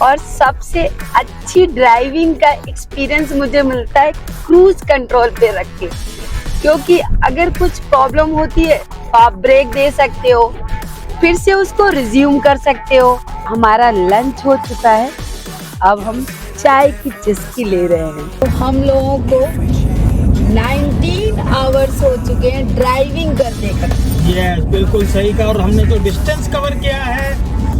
और सबसे अच्छी ड्राइविंग का एक्सपीरियंस मुझे मिलता है क्रूज कंट्रोल पे रख के, क्योंकि अगर कुछ प्रॉब्लम होती है तो आप ब्रेक दे सकते हो, फिर से उसको रिज्यूम कर सकते हो। हमारा लंच हो चुका है, अब हम चाय की चुस्की ले रहे हैं। तो हम लोगों को 19 आवर्स हो चुके हैं ड्राइविंग करने का। यस, बिल्कुल सही कहा। और हमने जो डिस्टेंस कवर किया है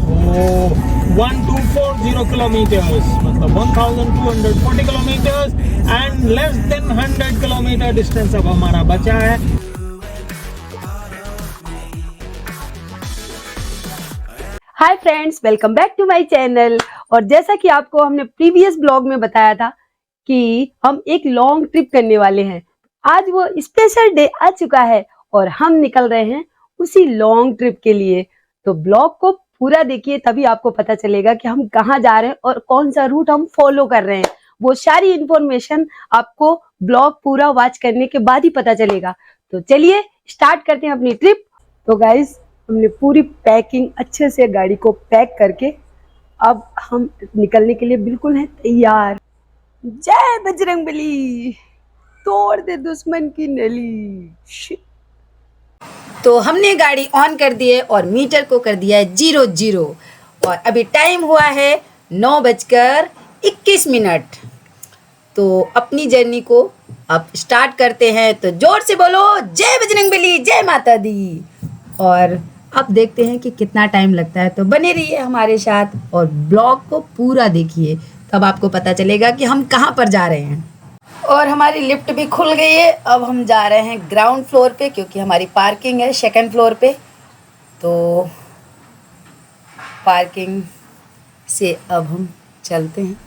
वो 1240 किलोमीटर्स, मतलब 1240 kilometres and less than 100 kilometre distance अब हमारा बचा है। Hi friends, welcome back to my channel. और जैसा कि आपको हमने प्रीवियस ब्लॉग में बताया था कि हम एक लॉन्ग ट्रिप करने वाले हैं, आज वो स्पेशल डे आ चुका है और हम निकल रहे हैं उसी लॉन्ग ट्रिप के लिए। तो ब्लॉग को पूरा देखिए, तभी आपको पता चलेगा कि हम कहाँ जा रहे हैं और कौन सा रूट हम फॉलो कर रहे हैं। वो सारी इंफॉर्मेशन आपको ब्लॉग पूरा वॉच करने के बाद ही पता चलेगा। तो चलिए स्टार्ट करते हैं अपनी ट्रिप। तो गाइज, हमने पूरी पैकिंग अच्छे से गाड़ी को पैक करके अब हम निकलने के लिए बिल्कुल हैं तैयार। जय बजरंगबली, तोड़ दे दुश्मन की नली। तो हमने गाड़ी ऑन कर दी है और मीटर को कर दिया है 00 और अभी टाइम हुआ है 9:21। तो अपनी जर्नी को अब स्टार्ट करते हैं। तो जोर से बोलो जय बजरंगबली, जय माता दी। और अब देखते हैं कि कितना टाइम लगता है। तो बने रहिए हमारे साथ और ब्लॉग को पूरा देखिए, तब आपको पता चलेगा कि हम कहाँ पर जा रहे हैं। और हमारी लिफ्ट भी खुल गई है। अब हम जा रहे हैं ग्राउंड फ्लोर पे, क्योंकि हमारी पार्किंग है सेकंड फ्लोर पे। तो पार्किंग से अब हम चलते हैं।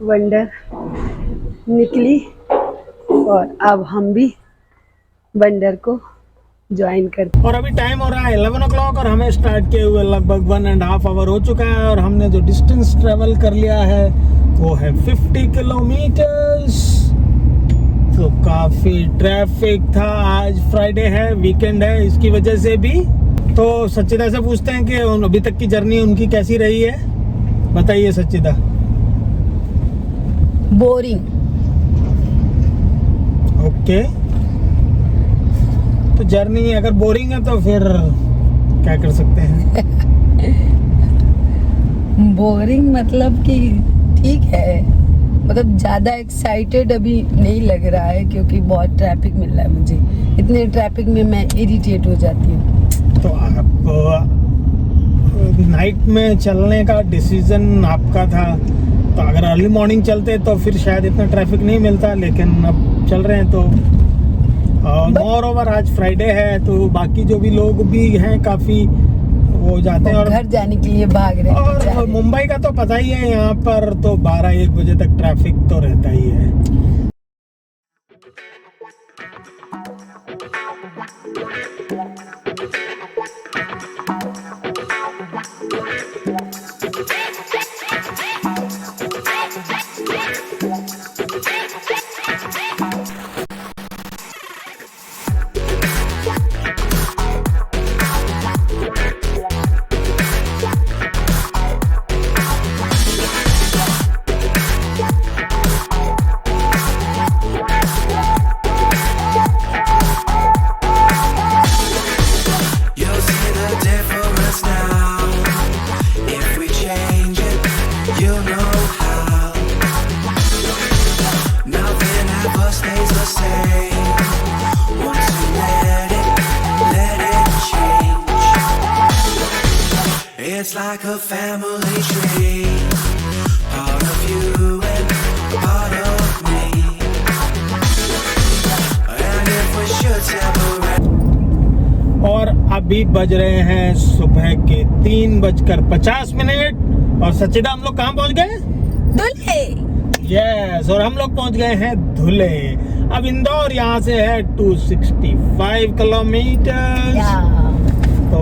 वंडर निकली और अब हम भी वंडर को ज्वाइन करते हैं। और अभी टाइम हो रहा है 11 o'clock और हमें स्टार्ट किए हुए लगभग 1.5 आवर हो चुका है। और हमने जो डिस्टेंस ट्रेवल कर लिया है वो है 50 किलोमीटर्स। तो काफी ट्रैफिक था, आज फ्राइडे है, वीकेंड है, इसकी वजह से भी। तो सच्चिदा से पूछते हैं कि अभी तक की जर्नी उनकी कैसी रही है। बताइए सच्चिदा। बोरिंग। ओके, तो जर्नी अगर बोरिंग है तो फिर क्या कर सकते हैं। बोरिंग मतलब कि ठीक है, मतलब ज़्यादा एक्साइटेड अभी नहीं लग रहा है, क्योंकि बहुत ट्रैफिक मिल रहा है मुझे। इतने ट्रैफिक में मैं इरिटेट हो जाती हूँ। तो आप नाइट में चलने का डिसीजन आपका था, तो अगर अर्ली मॉर्निंग चलते तो फिर शायद इतना ट्रैफिक नहीं मिलता, लेकिन अब चल रहे हैं तो मोर ओवर आज फ्राइडे है, तो बाकी जो भी लोग भी हैं काफ़ी वो जाते हैं और घर जाने के लिए भाग रहे हैं। और मुंबई का तो पता ही है, यहाँ पर तो 12-1 बजे तक ट्रैफिक तो रहता ही है। It's like a family tree, part of you and part of me. And if we should separate. और अभी बज रहे हैं सुबह के 3:50 और सच्चिदा हम लोग कहाँ पहुँच गए? धुले। यस, और हम लोग पहुँच गए हैं धुले। अब इंदौर यहाँ से है 265 किलोमीटर। तो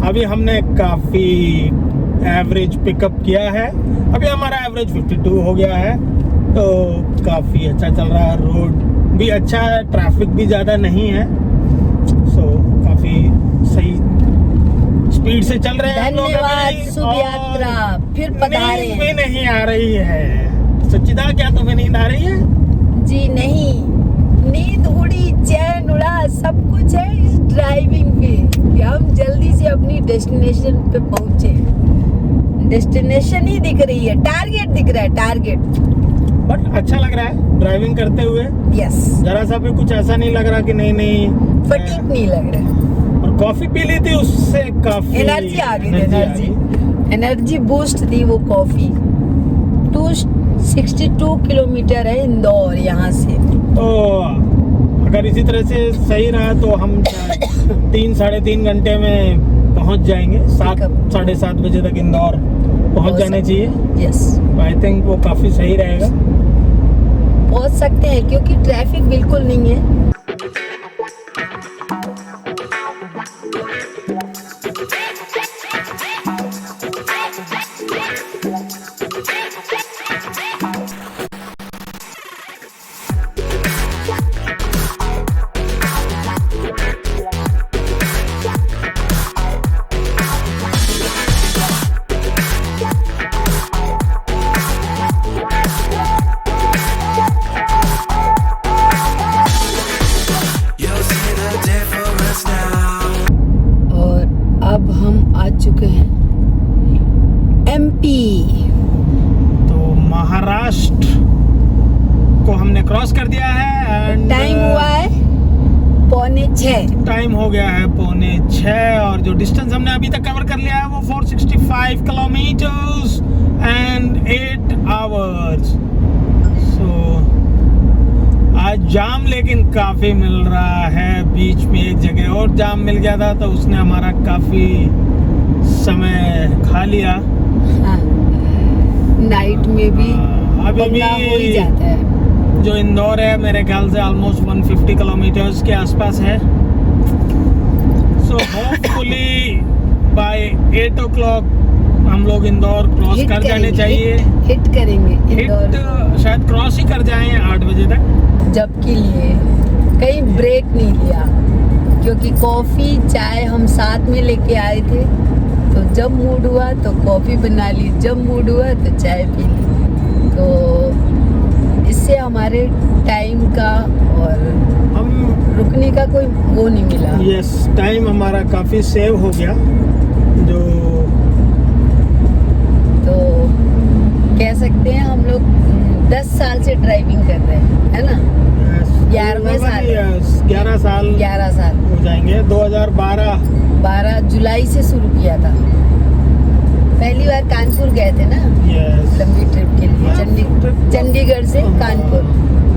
अभी हमने काफ़ी एवरेज पिकअप किया है। अभी हमारा एवरेज 52 हो गया है, तो काफ़ी अच्छा चल रहा है। रोड भी अच्छा है, ट्रैफिक भी ज़्यादा नहीं है, सो काफ़ी सही स्पीड से चल रहे हैं हम लोग धन्यवाद, अभी, शुभ और यात्रा, फिर पधारे नींद भी हैं। नहीं आ रही है। सच्चिदा, क्या तुम्हें नींद आ रही है? जी नहीं, नींद उड़ी, चैन उड़ा, सब कुछ है इस ड्राइविंग पे कि हम जल्दी से अपनी डेस्टिनेशन पे पहुंचे। डेस्टिनेशन ही दिख रही है, टारगेट दिख रहा है, टारगेट। बट अच्छा लग रहा है ड्राइविंग करते हुए। यस, जरा सा भी कुछ ऐसा नहीं लग रहा कि नहीं फटीक नहीं लग रहा है। और कॉफी पी ली थी, उससे काफी एनर्जी आ गई, आ एनर्जी गई। एनर्जी बूस्ट थी वो कॉफी। 262 किलोमीटर है इंदौर यहाँ से। तो अगर इसी तरह से सही रहा तो हम 3-3.5 घंटे में पहुंच जाएंगे। 7-7:30 बजे तक इंदौर पहुंच जाने चाहिए। यस, आई थिंक वो काफी सही रहेगा। पहुंच सकते हैं क्योंकि ट्रैफिक बिल्कुल नहीं है। You'll see the difference now. और अब हम आ चुके हैं MP। तो महाराष्ट्र को हमने क्रॉस कर दिया है एंड टाइम हुआ है 5:45। टाइम हो गया है 5:45 और जो डिस्टेंस हमने अभी तक कवर कर लिया है वो 465 किलोमीटर्स एंड 8 आवर्स। सो आज जाम लेकिन काफी मिल रहा है। बीच में एक जगह और जाम मिल गया था तो उसने हमारा काफी समय खा लिया। हाँ, नाइट में भी अभी पंगा हो ही भी जाता है। जो इंदौर है मेरे ख्याल से ऑलमोस्ट 150 किलोमीटर्स के आसपास है। सो होपफुली बाय 8 o'clock हम लोग इंदौर क्रॉस हिट कर जाने करेंगे, चाहिए। हिट करेंगे इंदौर हिट शायद क्रॉस ही कर जाएं 8 बजे तक। जबकि लिए कहीं ब्रेक नहीं लिया क्योंकि कॉफी चाय हम साथ में लेके आए थे। तो जब मूड हुआ तो कॉफी बना ली, जब मूड हुआ तो चाय पी ली। तो इससे हमारे टाइम का और हम रुकने का कोई वो नहीं मिला। यस, टाइम हमारा काफी सेव हो गया। जो तो कह सकते हैं हम लोग 10 साल से ड्राइविंग कर रहे हैं, है ना? 11वें साल है। 11 साल 11 साल, हो जाएंगे। 12 जुलाई से शुरू किया था। पहली बार कानपुर गए थे ना, यस, लंबी ट्रिप के लिए। ट्रिप। चंडीगढ़ से कानपुर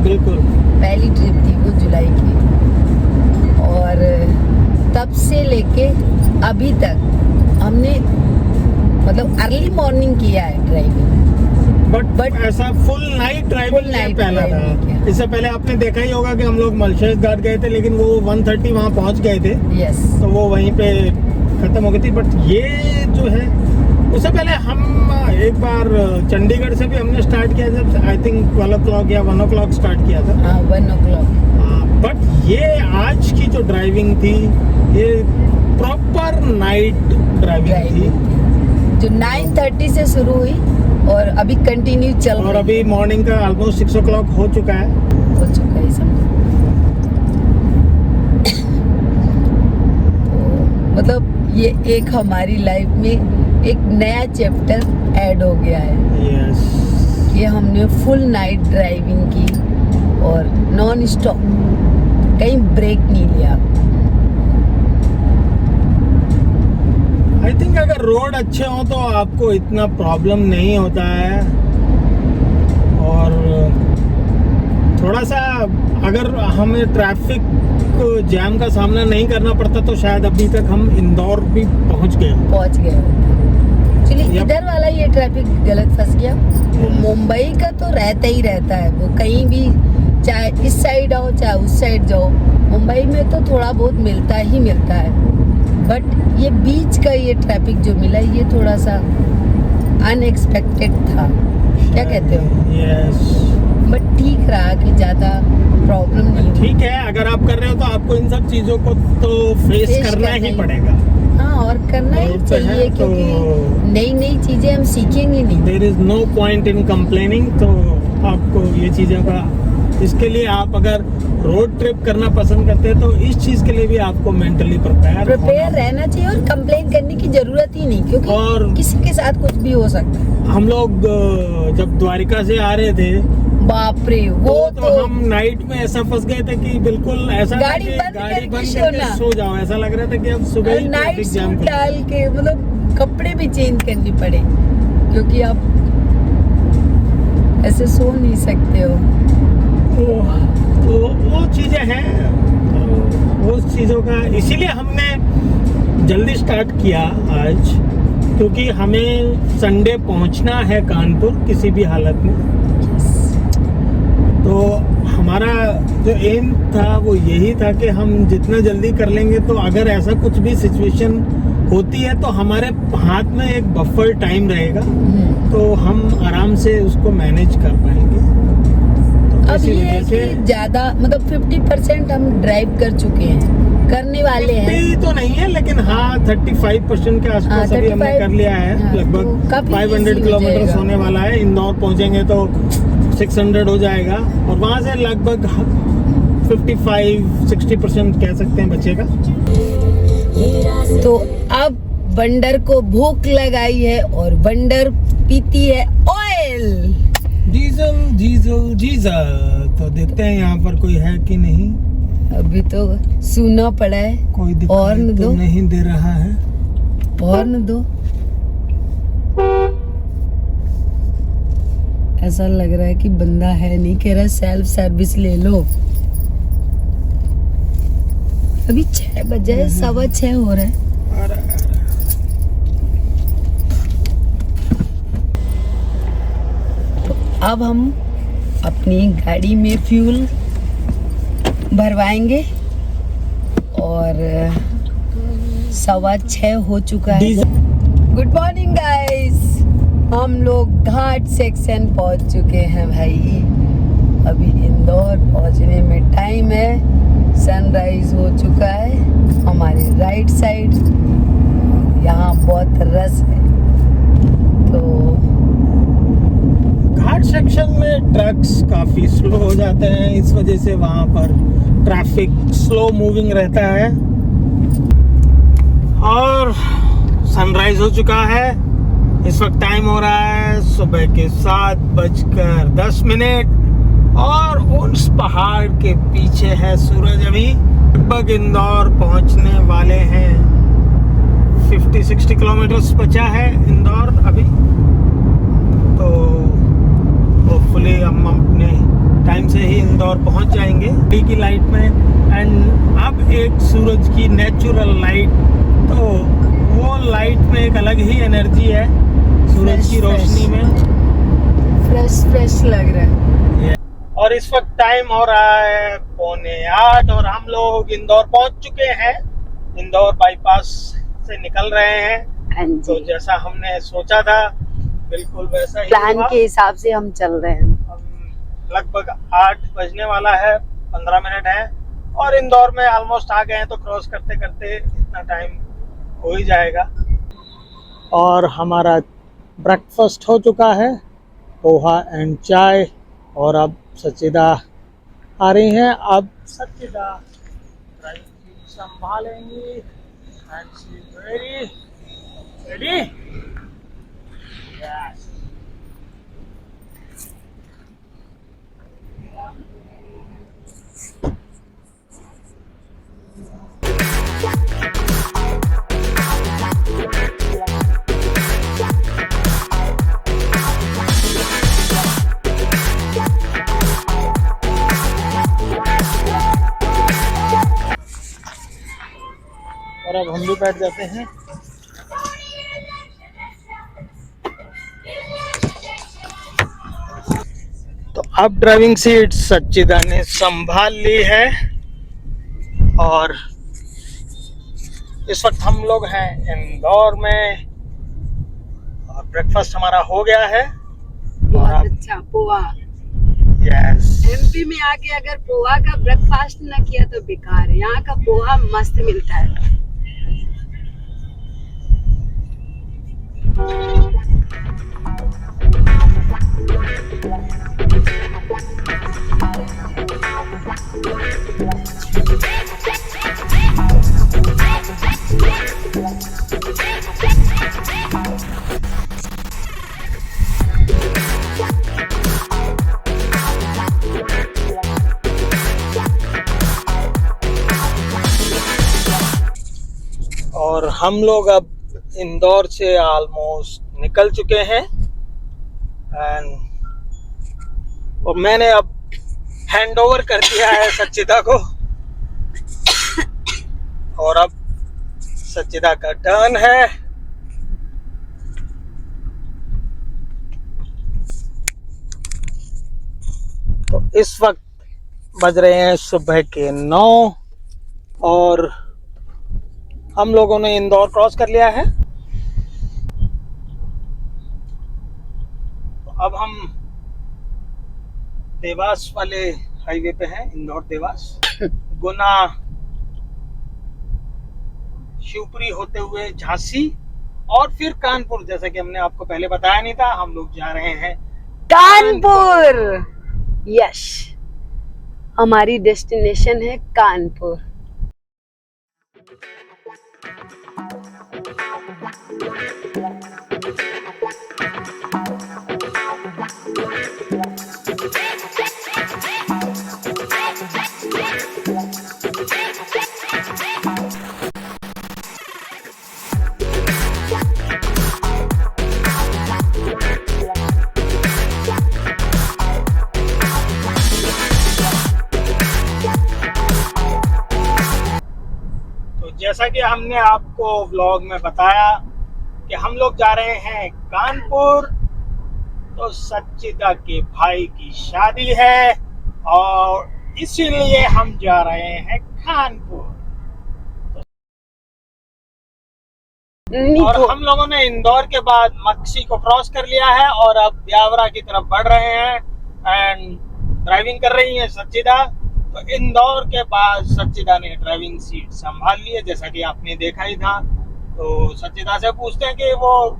बिल्कुल। पहली ट्रिप थी वो, जुलाई की। और तब से लेके अभी तक हमने मतलब अर्ली मॉर्निंग किया है ड्राइविंग। बट ऐसा full night driving Full night पहला driving था। किया। इससे पहले आपने देखा ही होगा कि हम लोग मलशेज घाट गए थे, लेकिन वो 1:30 वहाँ पहुँच गए थे यस, तो वो वहीं पे खत्म हो गई थी। बट ये जो है उससे पहले हम एक बार चंडीगढ़ से भी हमने स्टार्ट किया, जब आई थिंक 12 o'clock या 1 o'clock स्टार्ट किया था। हाँ 1 o'clock। बट ये आज की जो ड्राइविंग थी ये प्रॉपर नाइट ड्राइविंग थी। जो 9:30 से शुरू हुई और अभी कंटिन्यू चल और रही अभी मॉर्निंग का ऑलमोस्ट 6 o'clock हो चुका है। हो चुका है सब। तो मतलब ये एक हमारी लाइफ में एक नया चैप्टर ऐड हो गया है यस, कि हमने फुल नाइट ड्राइविंग की और नॉन स्टॉप, कहीं ब्रेक नहीं लिया। आई थिंक अगर रोड अच्छे हो तो आपको इतना प्रॉब्लम नहीं होता है। और थोड़ा सा अगर हमें ट्रैफिक जैम का सामना नहीं करना पड़ता तो शायद अभी तक हम इंदौर भी पहुंच गए। पहुंच गए। चलिए, Yep. इधर वाला ये ट्रैफिक गलत फंस गया। वो मुंबई का तो रहता ही रहता है, वो कहीं भी चाहे इस साइड आओ चाहे उस साइड जाओ, मुंबई में तो थोड़ा बहुत मिलता ही मिलता है। बट ये बीच का ये ट्रैफिक जो मिला ये थोड़ा सा अनएक्सपेक्टेड था, क्या कहते हो? यस, बट ठीक रहा कि ज़्यादा प्रॉब्लम नहीं हुई। ठीक है। अगर आप कर रहे हो तो आपको इन सब चीजों को तो फेस Face करना करना ही ही पड़ेगा। हाँ, और करना ही रोड पे चाहिए है, क्योंकि तो नई नई चीजें हम सीखेंगे नहीं। There is no point in complaining. तो आपको ये चीज़ों का, इसके लिए आप अगर रोड ट्रिप करना पसंद करते हैं तो इस चीज़ के लिए भी आपको मेंटली प्रिपेयर रहना चाहिए और कंप्लेन करने की जरूरत ही नहीं, क्योंकि और किसी के साथ कुछ भी हो सकता है। हम लोग जब द्वारिका से आ रहे थे बाप रे, वो तो हम नाइट में ऐसा फंस गए थे कि बिल्कुल ऐसा था गाड़ी कि बंद गाड़ी करके बंद सोना। करके सो जाओ। ऐसा लग रहा था कि अब सुबह ही नाइट ट्रैफिक जाम सूट डाल के, मतलब कपड़े भी चेंज करनी पड़े, क्योंकि आप ऐसे सो नहीं सकते हो। तो वो चीजें हैं, तो वो चीजों का इसीलिए हमने जल्दी स्टार्ट किया आज, क्योंकि हमें संडे पहुंचना है कानपुर किसी भी हालत में। तो हमारा जो एम था वो यही था कि हम जितना जल्दी कर लेंगे, तो अगर ऐसा कुछ भी सिचुएशन होती है तो हमारे हाथ में एक बफर टाइम रहेगा, तो हम आराम से उसको मैनेज कर पाएंगे। तो अब इसी ये है वजह से कि ज्यादा, मतलब 50% हम ड्राइव कर चुके हैं, करने वाले हैं। 50 तो नहीं है, लेकिन हाँ 35% के आसपास अभी हमने 35 कर लिया है। हाँ, तो लगभग काफी 500 easy हो किलोमीटर जाएगा। होने वाला है। इंदौर पहुंचेंगे तो 600 हो जाएगा, और वहां से लगभग 55-60% कह सकते हैं बचेगा। तो अब बंदर को भूख लगाई है और बंदर पीती है ऑयल। Diesel diesel diesel. तो देखते हैं यहाँ पर कोई है कि नहीं। अभी तो सूना पड़ा है, कोई और दिखाई न तो दो। नहीं दे रहा है। हॉर्न दो। ऐसा लग रहा है कि बंदा है नहीं, कह रहा सेल्फ सर्विस ले लो। अभी 6 बजे, 6:15 हो रहा है। तो अब हम अपनी गाड़ी में फ्यूल भरवाएंगे और 6:15 हो चुका है। गुड मॉर्निंग गाइस, हम लोग घाट सेक्शन पहुंच चुके हैं भाई। अभी इंदौर पहुंचने में टाइम है। सनराइज हो चुका है हमारे राइट साइड, यहाँ बहुत रस है। तो घाट सेक्शन में ट्रक्स काफी स्लो हो जाते हैं, इस वजह से वहां पर ट्रैफिक स्लो मूविंग रहता है। और सनराइज हो चुका है। इस वक्त टाइम हो रहा है सुबह के 7:10, और उस पहाड़ के पीछे है सूरज। अभी लगभग इंदौर पहुंचने वाले हैं। 50-60 किलोमीटर बचा है इंदौर अभी। तो होपफुली हम अपने टाइम से ही इंदौर पहुंच जाएंगे डी की लाइट में। एंड अब एक सूरज की नेचुरल लाइट, तो वो लाइट में एक अलग ही एनर्जी है सूरज की रोशनी में। फ्रेश लग रहा है। और इस वक्त टाइम हो रहा है 7:45 और हम लोग इंदौर पहुंच चुके हैं। इंदौर बाईपास से निकल रहे हैं। तो जैसा हमने सोचा था बिल्कुल वैसा ही प्लान हुआ। के हिसाब से हम चल रहे हैं। हम लगभग 8 बजने वाला है, 15 मिनट है, और इंदौर में ऑलमोस्ट आ गए हैं। तो क्रॉस करते करते इतना टाइम हो ही जाएगा। और हमारा ब्रेकफास्ट हो चुका है, पोहा एंड चाय। और अब सचिदा आ रही हैं। अब सचिदा ड्राइविंग संभालेंगी। And she is ready. Yes. और अब हम भी बैठ जाते हैं। तो अब ड्राइविंग सीट सच्चिदा ने संभाल ली है। और इस वक्त हम लोग हैं इंदौर में, और ब्रेकफास्ट हमारा हो गया है। बहुत अच्छा पोहा। यस। एमपी में आके अगर पोहा का ब्रेकफास्ट न किया तो बेकार है। यहाँ का पोहा मस्त मिलता है। और हम लोग अब इंदौर से ऑलमोस्ट निकल चुके हैं और मैंने अब हैंड ओवर कर दिया है सच्चिदा को और अब सच्चिदा का टर्न है। तो इस वक्त बज रहे हैं सुबह के 9 और हम लोगों ने इंदौर क्रॉस कर लिया है। तो अब हम देवास वाले हाईवे पे हैं, इंदौर देवास गुना शिवपुरी होते हुए झांसी और फिर कानपुर। जैसा कि हमने आपको पहले बताया नहीं था, हम लोग जा रहे हैं कानपुर। यस, हमारी डेस्टिनेशन है कानपुर। जैसा कि हमने आपको व्लॉग में बताया कि हम लोग जा रहे हैं कानपुर। तो सच्चिदा के भाई की शादी है और इसीलिए हम जा रहे हैं कानपुर। और हम लोगों ने इंदौर के बाद मक्सी को क्रॉस कर लिया है और अब ब्यावरा की तरफ बढ़ रहे हैं एंड ड्राइविंग कर रही है सच्चिदा। तो इंदौर के बाद सच्चिदा ने ड्राइविंग सीट संभाल ली है, जैसा कि आपने देखा ही था। तो सच्चिदा से पूछते हैं कि वो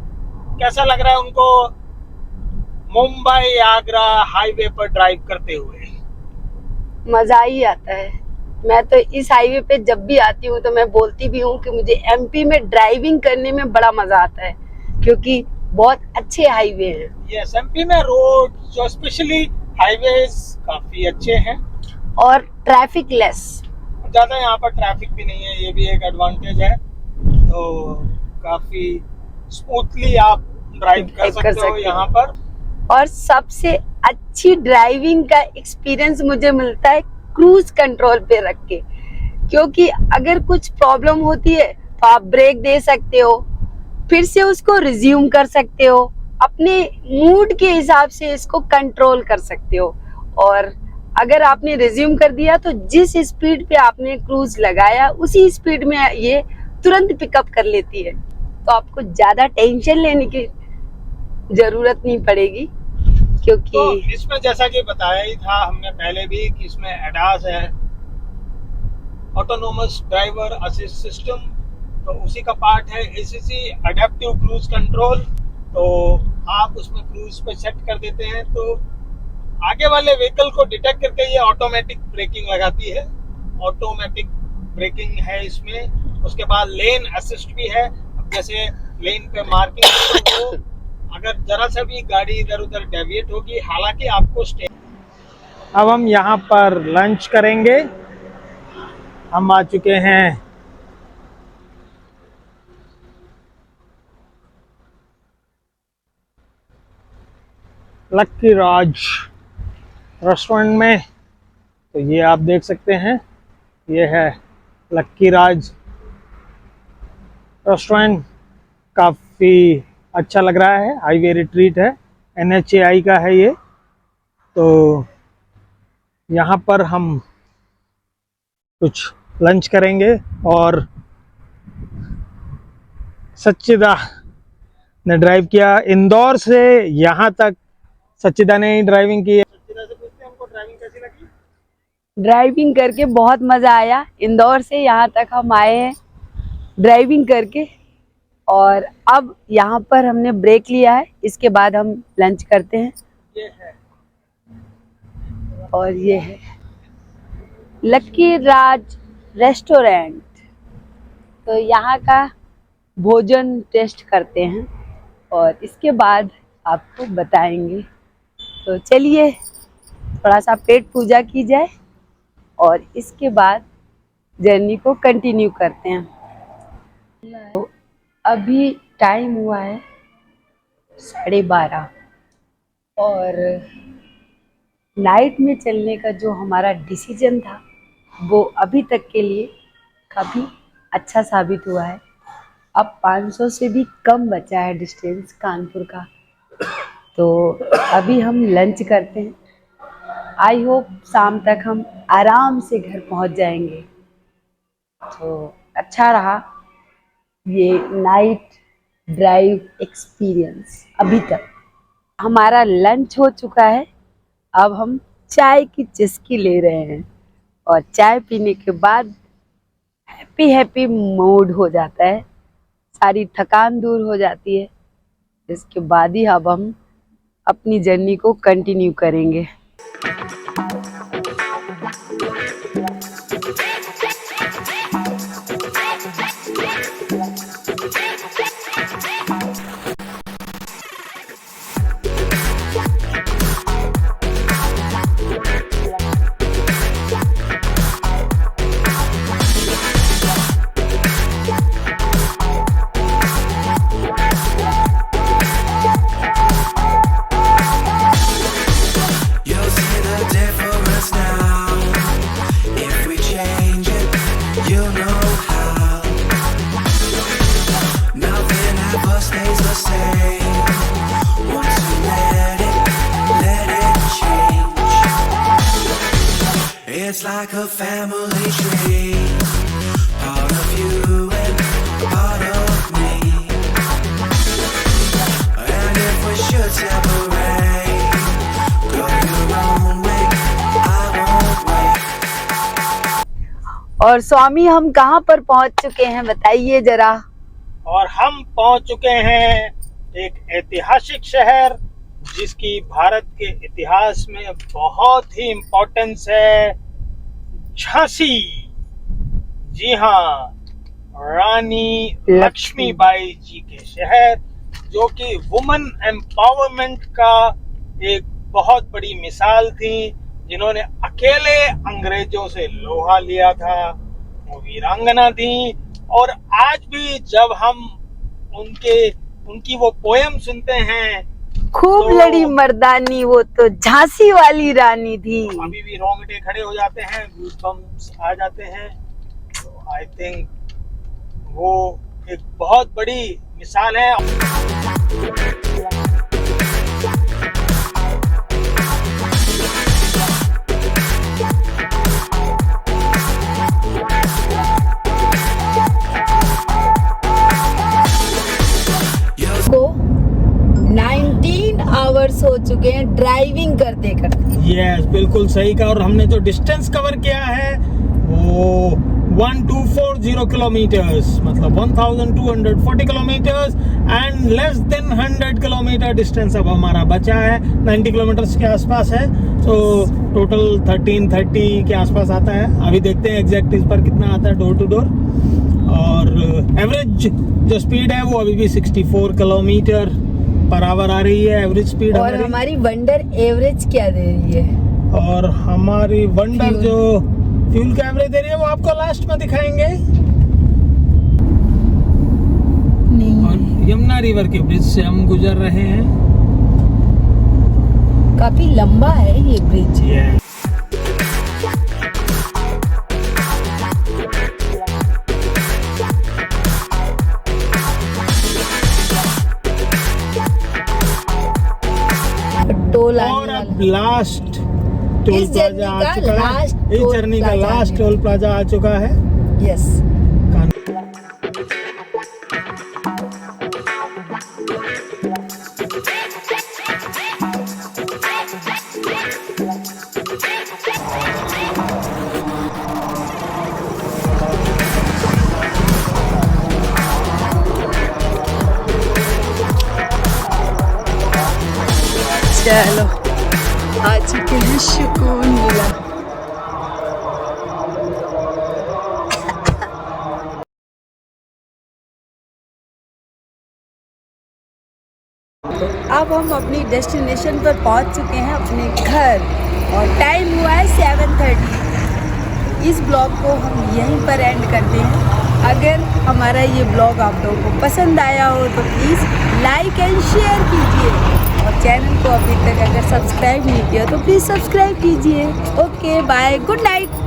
कैसा लग रहा है उनको मुंबई आगरा हाईवे पर ड्राइव करते हुए। मजा ही आता है। मैं तो इस हाईवे पे जब भी आती हूँ तो मैं बोलती भी हूँ कि मुझे एमपी में ड्राइविंग करने में बड़ा मजा आता है, क्योंकि बहुत अच्छे हाईवे हैं। यस, एमपी में रोड जो स्पेशली हाईवेज काफी अच्छे हैं और ट्रैफिक लेस। ज्यादा यहाँ पर ट्रैफिक भी नहीं है, ये भी एक एडवांटेज है। तो काफी स्मूथली आप ड्राइव कर सकते हो यहाँ पर। और सबसे अच्छी ड्राइविंग का एक्सपीरियंस मुझे मिलता है क्रूज कंट्रोल पे रख के, क्योंकि अगर कुछ प्रॉब्लम होती है तो आप ब्रेक दे सकते हो, फिर से उसको रिज्यूम कर सकते हो, अपने मूड के हिसाब से इसको कंट्रोल कर सकते हो। और अगर आपने रिज्यूम कर दिया तो जिस स्पीड पे आपने क्रूज लगाया उसी स्पीड में ये तुरंत पिकअप कर लेती है। तो आपको ज्यादा टेंशन लेने की जरूरत नहीं पड़ेगी, क्योंकि तो इसमें जैसा कि बताया ही था हमने पहले भी कि इसमें एडास है, ऑटोनोमस ड्राइवर असिस्ट सिस्टम, तो उसी का पार्ट है एसीसी एडेप्टिव क्रूज कंट्रोल। तो आप उसमें क्रूज पे सेट कर देते हैं तो आगे वाले व्हीकल को डिटेक्ट करके ये ऑटोमेटिक ब्रेकिंग लगाती है। ऑटोमेटिक ब्रेकिंग है इसमें। उसके बाद लेन असिस्ट भी है। अब जैसे लेन पे मार्किंग तो अगर जरा सा भी गाड़ी इधर उधर डेविएट होगी, हालांकि आपको स्टे। अब हम यहाँ पर लंच करेंगे। हम आ चुके हैं लक्की राज रेस्टोरेंट में। तो ये आप देख सकते हैं, ये है लक्की राज रेस्टोरेंट। काफ़ी अच्छा लग रहा है, हाईवे रिट्रीट है, NHAI का है ये। तो यहाँ पर हम कुछ लंच करेंगे और सच्चिदा ने ड्राइव किया इंदौर से यहाँ तक। सच्चिदा ने ही ड्राइविंग की है। सच्चिदा से पूछते हैं हमको ड्राइविंग कैसी लगी। ड्राइविंग करके बहुत मजा आया। इंदौर से यहाँ तक हम आए हैं ड्राइविंग करके, और अब यहाँ पर हमने ब्रेक लिया है, इसके बाद हम लंच करते हैं। ये है और ये है लकी राज रेस्टोरेंट। तो यहाँ का भोजन टेस्ट करते हैं और इसके बाद आपको बताएंगे। तो चलिए थोड़ा सा पेट पूजा की जाए और इसके बाद जर्नी को कंटिन्यू करते हैं। तो अभी टाइम हुआ है 12:30 और नाइट में चलने का जो हमारा डिसीजन था वो अभी तक के लिए काफ़ी अच्छा साबित हुआ है। अब 500 से भी कम बचा है डिस्टेंस कानपुर का। तो अभी हम लंच करते हैं। आई होप शाम तक हम आराम से घर पहुंच जाएंगे। तो अच्छा रहा ये नाइट ड्राइव एक्सपीरियंस। अभी तक हमारा लंच हो चुका है, अब हम चाय की चुस्की ले रहे हैं और चाय पीने के बाद हैप्पी हैप्पी मूड हो जाता है, सारी थकान दूर हो जाती है। इसके बाद ही अब हम अपनी जर्नी को कंटिन्यू करेंगे। You'll see the difference now. If we change it, you'll know how. Nothing ever stays the same. Once you let it change. It's like a family tree. Part of you and part of me. And if we should separate, go your own way, I won't wait. और स्वामी हम कहाँ पर पहुँच चुके हैं बताइए जरा। और हम पहुंच चुके हैं एक ऐतिहासिक शहर जिसकी भारत के इतिहास में बहुत ही इम्पोर्टेंस है, झांसी। जी हाँ, रानी लक्ष्मीबाई जी के शहर, जो कि वुमेन एम्पावरमेंट का एक बहुत बड़ी मिसाल थी, जिन्होंने अकेले अंग्रेजों से लोहा लिया था। वो वीरांगना थी और आज भी जब हम उनकी वो पोयम सुनते हैं, खूब तो लड़ी मर्दानी, वो तो झांसी वाली रानी थी। अभी भी रोंगटे खड़े हो जाते हैं, गूज़बम्प्स आ जाते हैं। तो आई थिंक वो एक बहुत बड़ी मिसाल है। को 19 आवर्स हो चुके हैं ड्राइविंग करते करते। यस, बिल्कुल सही कहा। और हमने जो डिस्टेंस कवर किया है वो 1240 किलोमीटर्स, मतलब 1240 kilometres and less than 100 kilometre distance अब हमारा बचा है। 90 किलोमीटर्स के आसपास है, तो टोटल 1330 के आसपास आता है। अभी देखते हैं एग्जैक्ट इस पर कितना आता है डोर टू डोर। और एवरेज जो स्पीड है वो अभी भी 64 किलोमीटर पर आवर आ रही है एवरेज स्पीड और हमारी वंडर एवरेज क्या दे रही है? और हमारी वंडर फ्यूल। जो फ्यूल का एवरेज दे रही है वो आपको लास्ट में दिखाएंगे। और यमुना रिवर के ब्रिज से हम गुजर रहे हैं। काफी लंबा है ये ब्रिज। टोल आने और वाला। अब लास्ट टोल इस जर्नी प्लाजा का आ चुका है। लास्ट इस टोल जर्नी का प्लाजा लास्ट है। टोल प्लाजा आ चुका है। यस। चलो आ चुके हैं, सुकून मिला। अब हम अपनी डेस्टिनेशन पर पहुंच चुके हैं, अपने घर, और टाइम हुआ है 7:30। इस ब्लॉग को हम यहीं पर एंड करते हैं। अगर हमारा ये ब्लॉग आप लोगों को पसंद आया हो तो प्लीज़ लाइक एंड शेयर कीजिए, और चैनल को अभी तक अगर सब्सक्राइब नहीं किया तो प्लीज़ सब्सक्राइब कीजिए। Okay bye, good night.